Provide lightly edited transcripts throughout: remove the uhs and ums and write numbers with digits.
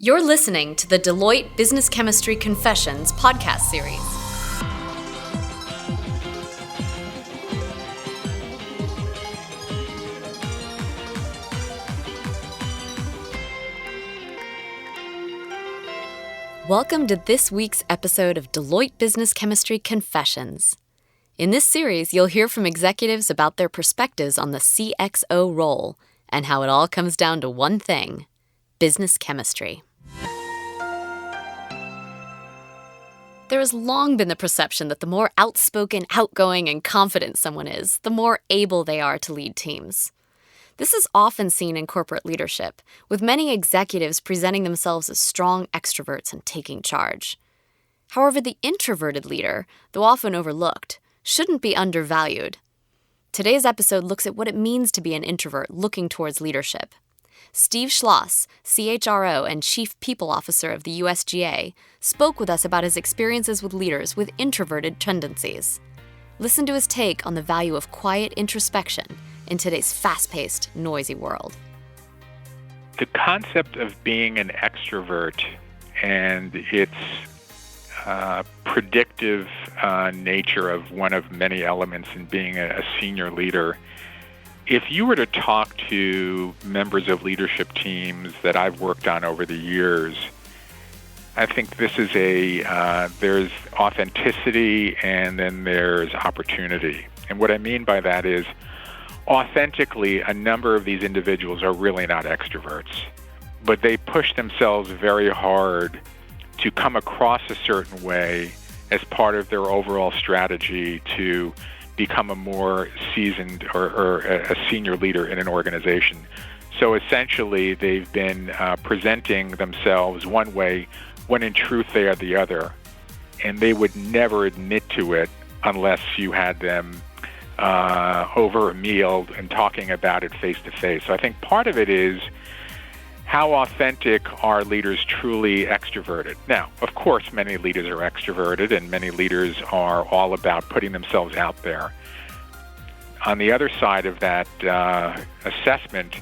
You're listening to the Deloitte Business Chemistry Confessions podcast series. Welcome to this week's episode of Deloitte Business Chemistry Confessions. In this series, you'll hear from executives about their perspectives on the CXO role and how it all comes down to one thing: business chemistry. There has long been the perception that the more outspoken, outgoing, and confident someone is, the more able they are to lead teams. This is often seen in corporate leadership, with many executives presenting themselves as strong extroverts and taking charge. However, the introverted leader, though often overlooked, shouldn't be undervalued. Today's episode looks at what it means to be an introvert looking towards leadership. Steve Schloss, CHRO and Chief People Officer of the USGA, spoke with us about his experiences with leaders with introverted tendencies. Listen to his take on the value of quiet introspection in today's fast-paced, noisy world. The concept of being an extrovert and its predictive nature of one of many elements in being a senior leader. If you were to talk to members of leadership teams that I've worked on over the years, I think this is there's authenticity and then there's opportunity. And what I mean by that is, authentically, a number of these individuals are really not extroverts, but they push themselves very hard to come across a certain way as part of their overall strategy to become a more seasoned or a senior leader in an organization. So essentially, they've been presenting themselves one way when in truth they are the other. And they would never admit to it unless you had them over a meal and talking about it face to face. So I think part of it is, how authentic are leaders truly extroverted? Now, of course, many leaders are extroverted and many leaders are all about putting themselves out there. On the other side of that assessment,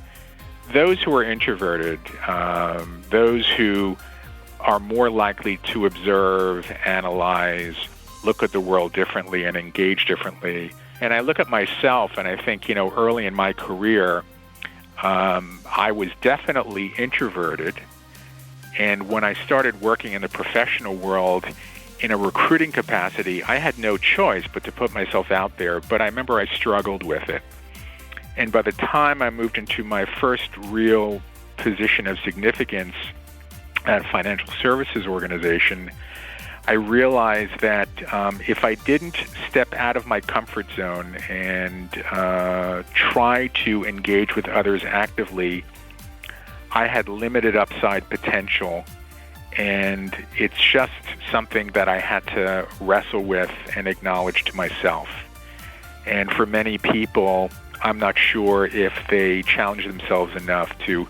those who are introverted, those who are more likely to observe, analyze, look at the world differently and engage differently. And I look at myself and I think, early in my career, I was definitely introverted, and when I started working in the professional world in a recruiting capacity, I had no choice but to put myself out there, but I remember I struggled with it. And by the time I moved into my first real position of significance at a financial services organization, I realized that if I didn't step out of my comfort zone and try to engage with others actively, I had limited upside potential. And it's just something that I had to wrestle with and acknowledge to myself. And for many people, I'm not sure if they challenge themselves enough to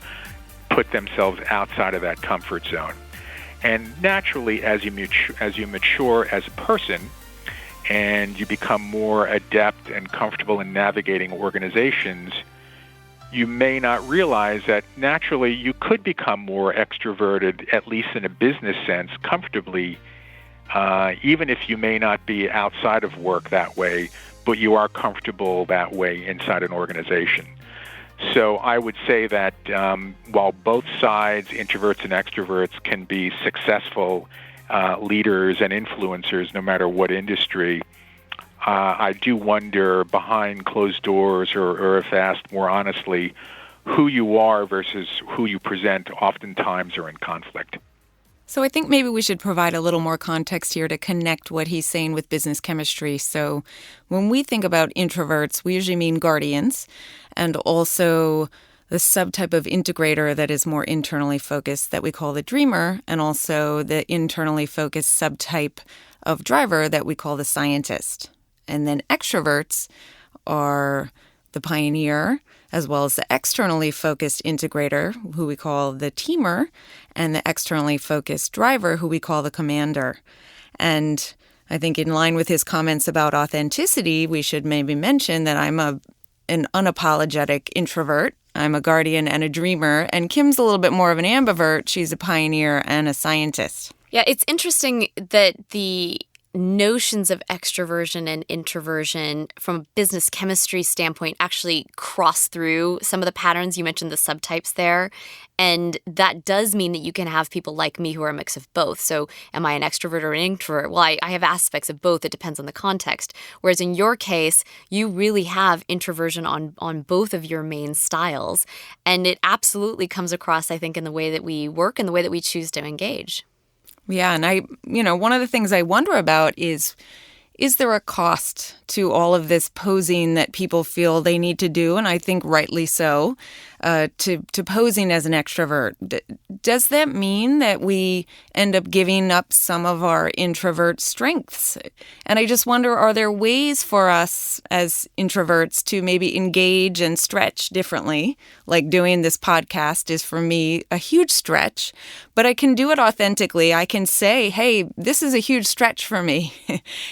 put themselves outside of that comfort zone. And naturally, as you mature as a person and you become more adept and comfortable in navigating organizations, you may not realize that naturally you could become more extroverted, at least in a business sense, comfortably, even if you may not be outside of work that way, but you are comfortable that way inside an organization. So I would say that while both sides, introverts and extroverts, can be successful leaders and influencers no matter what industry, I do wonder behind closed doors, or if asked more honestly, who you are versus who you present oftentimes are in conflict. So I think maybe we should provide a little more context here to connect what he's saying with business chemistry. So when we think about introverts, we usually mean guardians, and also the subtype of integrator that is more internally focused that we call the dreamer, and also the internally focused subtype of driver that we call the scientist. And then extroverts are the pioneer, as well as the externally focused integrator, who we call the teamer, and the externally focused driver, who we call the commander. And I think in line with his comments about authenticity, we should maybe mention that I'm an unapologetic introvert. I'm a guardian and a dreamer, and Kim's a little bit more of an ambivert. She's a pioneer and a scientist. Yeah, it's interesting that the notions of extroversion and introversion from a business chemistry standpoint actually cross through some of the patterns. You mentioned the subtypes there. And that does mean that you can have people like me who are a mix of both. So am I an extrovert or an introvert? Well, I have aspects of both. It depends on the context. Whereas in your case, you really have introversion on both of your main styles. And it absolutely comes across, I think, in the way that we work and the way that we choose to engage. Yeah, and one of the things I wonder about is there a cost to all of this posing that people feel they need to do? And I think rightly so, to posing as an extrovert. Does that mean that we end up giving up some of our introvert strengths? And I just wonder, are there ways for us as introverts to maybe engage and stretch differently? Like doing this podcast is for me a huge stretch, but I can do it authentically. I can say, hey, this is a huge stretch for me.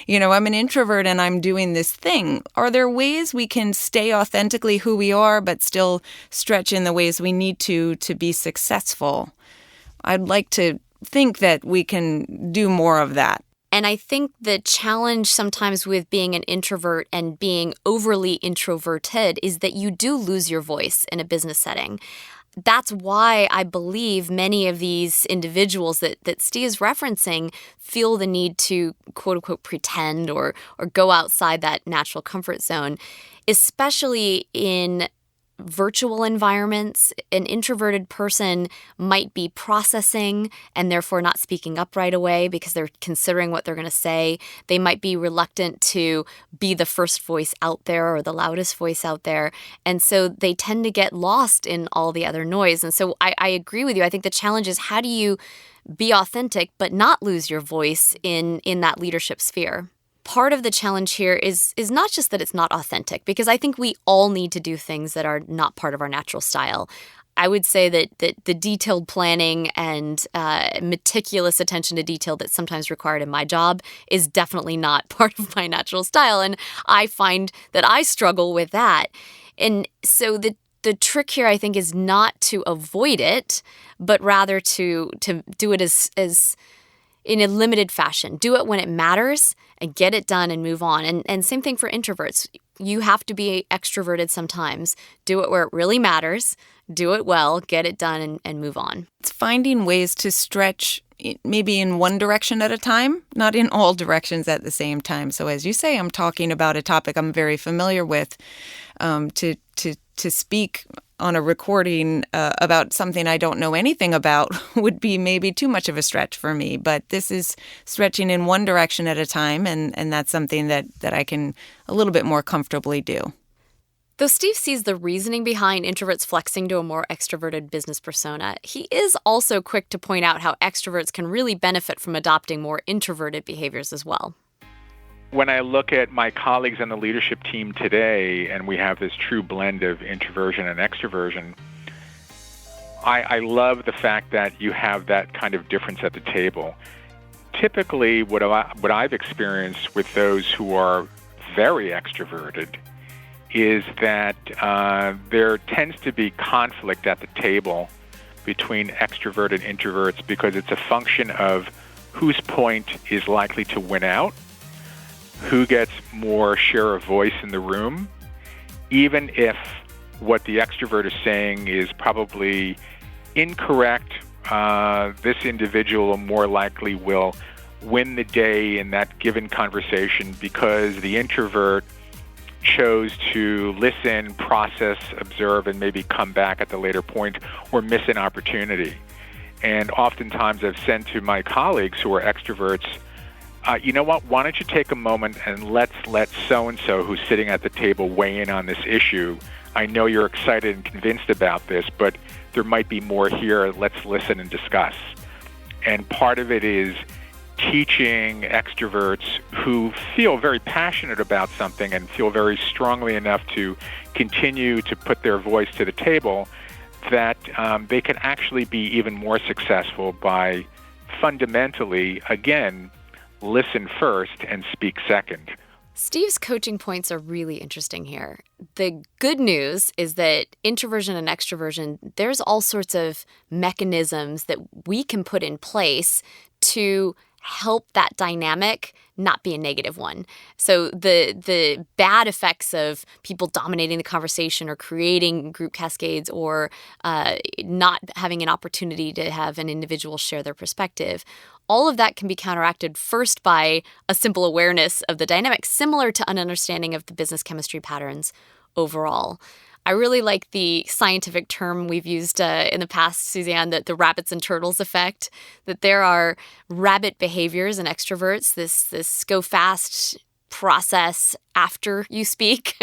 I'm an introvert and I'm doing this thing. Are there ways we can stay authentically who we are, but still stretch in the ways we need to be successful? I'd like to think that we can do more of that. And I think the challenge sometimes with being an introvert and being overly introverted is that you do lose your voice in a business setting. That's why I believe many of these individuals that Steve is referencing feel the need to, quote unquote, pretend or go outside that natural comfort zone, especially in virtual environments. An introverted person might be processing and therefore not speaking up right away because they're considering what they're going to say. They might be reluctant to be the first voice out there or the loudest voice out there. And so they tend to get lost in all the other noise. And so I agree with you. I think the challenge is, how do you be authentic but not lose your voice in that leadership sphere? Part of the challenge here is not just that it's not authentic, because I think we all need to do things that are not part of our natural style. I would say that the detailed planning and meticulous attention to detail that's sometimes required in my job is definitely not part of my natural style. And I find that I struggle with that. And so the trick here, I think, is not to avoid it, but rather to do it as in a limited fashion. Do it when it matters and get it done and move on. And same thing for introverts. You have to be extroverted sometimes. Do it where it really matters. Do it well, get it done, and move on. It's finding ways to stretch maybe in one direction at a time, not in all directions at the same time. So as you say, I'm talking about a topic I'm very familiar with. To speak on a recording about something I don't know anything about would be maybe too much of a stretch for me. But this is stretching in one direction at a time, and that's something that I can a little bit more comfortably do. Though Steve sees the reasoning behind introverts flexing to a more extroverted business persona, he is also quick to point out how extroverts can really benefit from adopting more introverted behaviors as well. When I look at my colleagues on the leadership team today, and we have this true blend of introversion and extroversion, I love the fact that you have that kind of difference at the table. Typically, what I've experienced with those who are very extroverted is that there tends to be conflict at the table between extroverted introverts, because it's a function of whose point is likely to win out, who gets more share of voice in the room, even if what the extrovert is saying is probably incorrect. This individual more likely will win the day in that given conversation because the introvert chose to listen, process, observe, and maybe come back at the later point or miss an opportunity. And oftentimes I've said to my colleagues who are extroverts, you know what, why don't you take a moment and let's let so-and-so who's sitting at the table weigh in on this issue. I know you're excited and convinced about this, but there might be more here. Let's listen and discuss. And part of it is teaching extroverts who feel very passionate about something and feel very strongly enough to continue to put their voice to the table that they can actually be even more successful by fundamentally, again, listen first and speak second. Steve's coaching points are really interesting here. The good news is that introversion and extroversion, there's all sorts of mechanisms that we can put in place to help that dynamic not be a negative one. So the bad effects of people dominating the conversation or creating group cascades or not having an opportunity to have an individual share their perspective, all of that can be counteracted first by a simple awareness of the dynamic, similar to an understanding of the business chemistry patterns overall. I really like the scientific term we've used in the past, Suzanne, that the rabbits and turtles effect, that there are rabbit behaviors in extroverts, this go fast process after you speak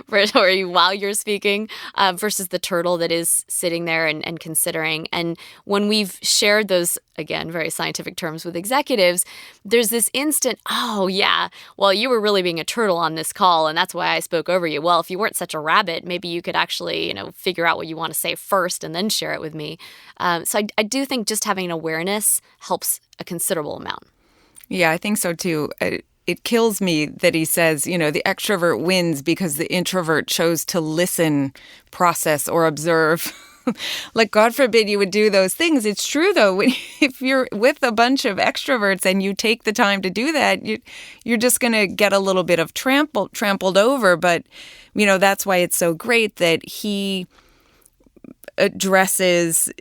or while you're speaking versus the turtle that is sitting there and considering. And when we've shared those, again, very scientific terms with executives, there's this instant, oh, yeah, well, you were really being a turtle on this call, and that's why I spoke over you. Well, if you weren't such a rabbit, maybe you could actually, figure out what you want to say first and then share it with me. So I do think just having an awareness helps a considerable amount. Yeah, I think so, too. It kills me that he says, the extrovert wins because the introvert chose to listen, process, or observe. Like, God forbid you would do those things. It's true, though. If you're with a bunch of extroverts and you take the time to do that, you're just going to get a little bit of trampled over. But, that's why it's so great that he addresses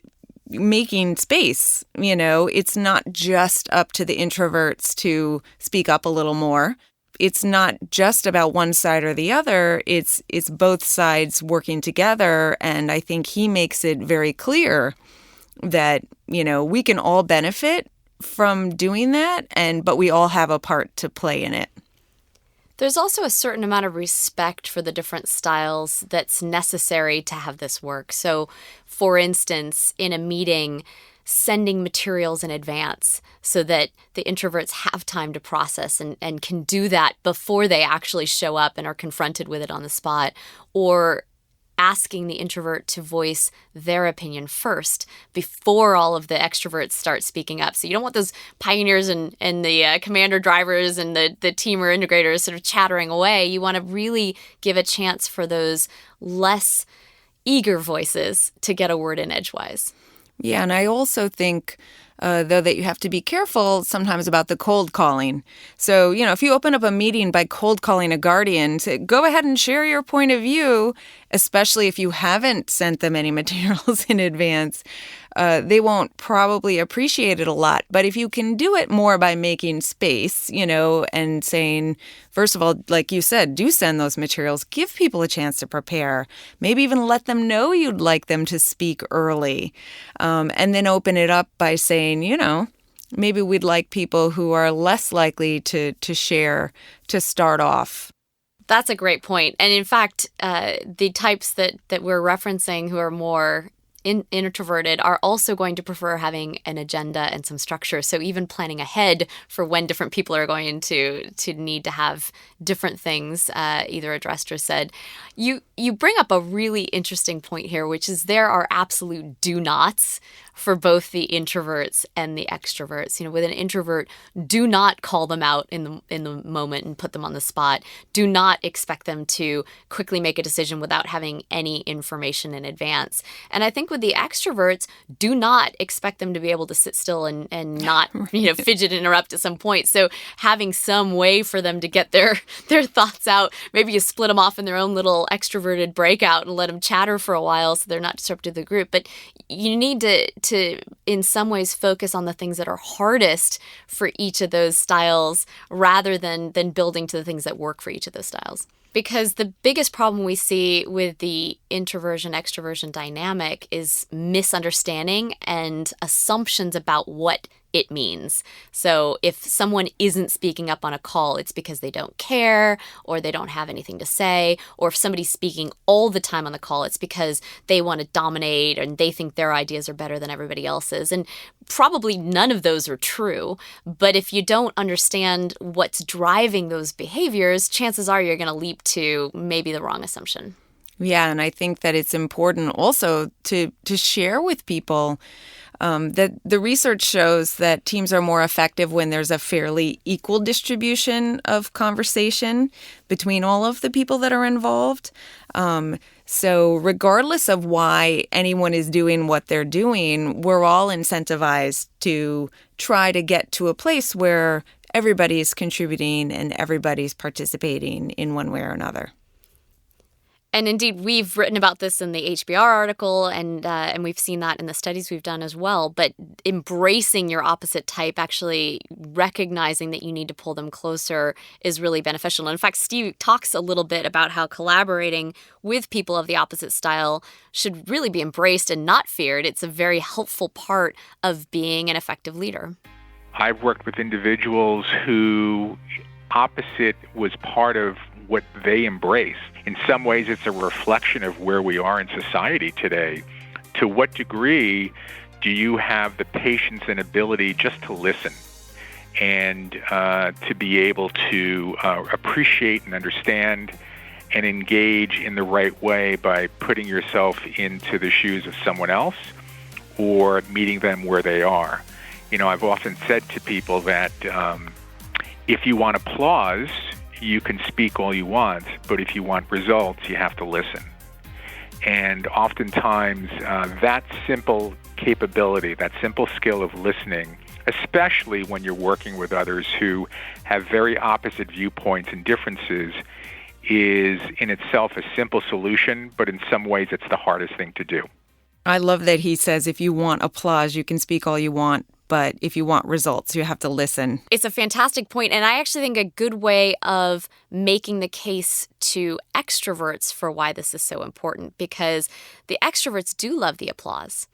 making space. It's not just up to the introverts to speak up a little more. It's not just about one side or the other. It's both sides working together. And I think he makes it very clear that, we can all benefit from doing that, but we all have a part to play in it. There's also a certain amount of respect for the different styles that's necessary to have this work. So, for instance, in a meeting, sending materials in advance so that the introverts have time to process and can do that before they actually show up and are confronted with it on the spot, or asking the introvert to voice their opinion first before all of the extroverts start speaking up. So you don't want those pioneers and the commander drivers and the team or integrators sort of chattering away. You want to really give a chance for those less eager voices to get a word in edgewise. Yeah, and I also think, though, that you have to be careful sometimes about the cold calling. So, if you open up a meeting by cold calling a guardian, go ahead and share your point of view, especially if you haven't sent them any materials in advance. They won't probably appreciate it a lot. But if you can do it more by making space, and saying, first of all, like you said, do send those materials. Give people a chance to prepare. Maybe even let them know you'd like them to speak early. And then open it up by saying, maybe we'd like people who are less likely to share to start off. That's a great point. And in fact, the types that we're referencing who are more introverted are also going to prefer having an agenda and some structure. So even planning ahead for when different people are going to need to have different things either addressed or said. You bring up a really interesting point here, which is there are absolute do nots for both the introverts and the extroverts. With an introvert, do not call them out in the moment and put them on the spot. Do not expect them to quickly make a decision without having any information in advance. And I think with the extroverts, do not expect them to be able to sit still and not fidget and interrupt at some point. So having some way for them to get their thoughts out, maybe you split them off in their own little extroverted breakout and let them chatter for a while so they're not disruptive to the group. But you need to in some ways focus on the things that are hardest for each of those styles rather than building to the things that work for each of those styles. Because the biggest problem we see with the introversion-extroversion dynamic is misunderstanding and assumptions about what it means. So if someone isn't speaking up on a call, it's because they don't care or they don't have anything to say. Or if somebody's speaking all the time on the call, it's because they want to dominate and they think their ideas are better than everybody else's. And probably none of those are true. But if you don't understand what's driving those behaviors, chances are you're going to leap to maybe the wrong assumption. Yeah, and I think that it's important also to share with people That the research shows that teams are more effective when there's a fairly equal distribution of conversation between all of the people that are involved. So regardless of why anyone is doing what they're doing, we're all incentivized to try to get to a place where everybody's contributing and everybody's participating in one way or another. And indeed, we've written about this in the HBR article, and we've seen that in the studies we've done as well. But embracing your opposite type, actually recognizing that you need to pull them closer, is really beneficial. And in fact, Steve talks a little bit about how collaborating with people of the opposite style should really be embraced and not feared. It's a very helpful part of being an effective leader. I've worked with individuals who opposite was part of what they embrace. In some ways, it's a reflection of where we are in society today. To what degree do you have the patience and ability just to listen and to be able to appreciate and understand and engage in the right way by putting yourself into the shoes of someone else or meeting them where they are? You know, I've often said to people that if you want applause, you can speak all you want, but if you want results, you have to listen. And oftentimes, that simple capability, that simple skill of listening, especially when you're working with others who have very opposite viewpoints and differences, is in itself a simple solution, but in some ways it's the hardest thing to do. I love that he says if you want applause, you can speak all you want, but if you want results, you have to listen. It's a fantastic point, and I actually think a good way of making the case to extroverts for why this is so important, because the extroverts do love the applause.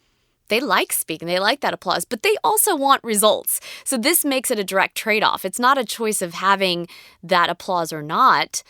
They like speaking, they like that applause, but they also want results. So this makes it a direct trade-off. It's not a choice of having that applause or not.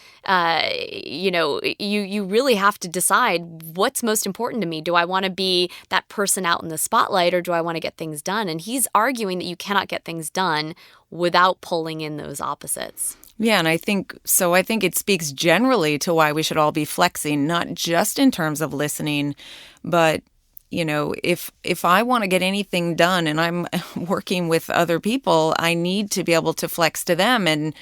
You really have to decide what's most important to me. Do I want to be that person out in the spotlight, or do I want to get things done? And he's arguing that you cannot get things done without pulling in those opposites. Yeah, and I think it speaks generally to why we should all be flexing, not just in terms of listening, but you know, if I want to get anything done and I'm working with other people, I need to be able to flex to them. And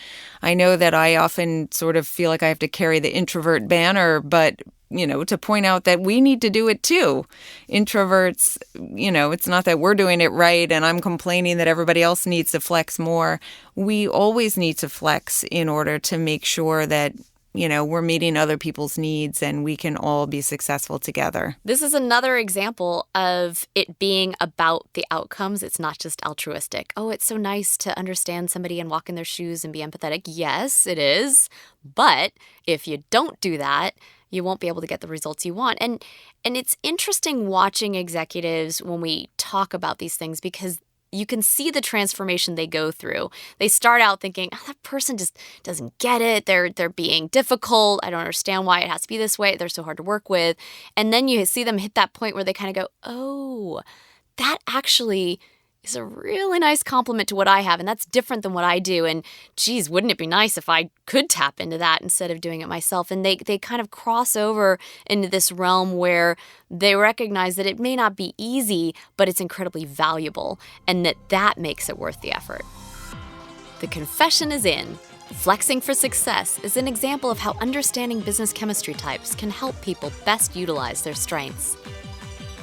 I know that I often sort of feel like I have to carry the introvert banner, but, you know, to point out that we need to do it too. Introverts, you know, it's not that we're doing it right and I'm complaining that everybody else needs to flex more. We always need to flex in order to make sure that, you know, we're meeting other people's needs and we can all be successful together. This is another example of it being about the outcomes. It's not just altruistic. Oh, it's so nice to understand somebody and walk in their shoes and be empathetic. Yes, it is. But if you don't do that, you won't be able to get the results you want. And it's interesting watching executives when we talk about these things, because you can see the transformation they go through. They start out thinking, oh, that person just doesn't get it. They're being difficult. I don't understand why it has to be this way. They're so hard to work with. And then you see them hit that point where they kind of go, oh, that actually is a really nice compliment to what I have. And that's different than what I do. And geez, wouldn't it be nice if I could tap into that instead of doing it myself? And they kind of cross over into this realm where they recognize that it may not be easy, but it's incredibly valuable, and that makes it worth the effort. The confession is in. Flexing for Success is an example of how understanding business chemistry types can help people best utilize their strengths.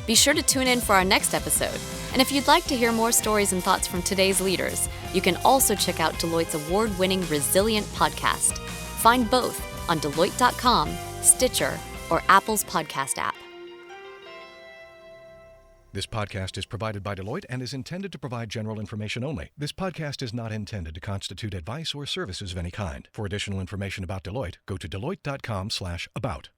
Be sure to tune in for our next episode. And if you'd like to hear more stories and thoughts from today's leaders, you can also check out Deloitte's award-winning Resilient podcast. Find both on Deloitte.com, Stitcher, or Apple's podcast app. This podcast is provided by Deloitte and is intended to provide general information only. This podcast is not intended to constitute advice or services of any kind. For additional information about Deloitte, go to Deloitte.com/about.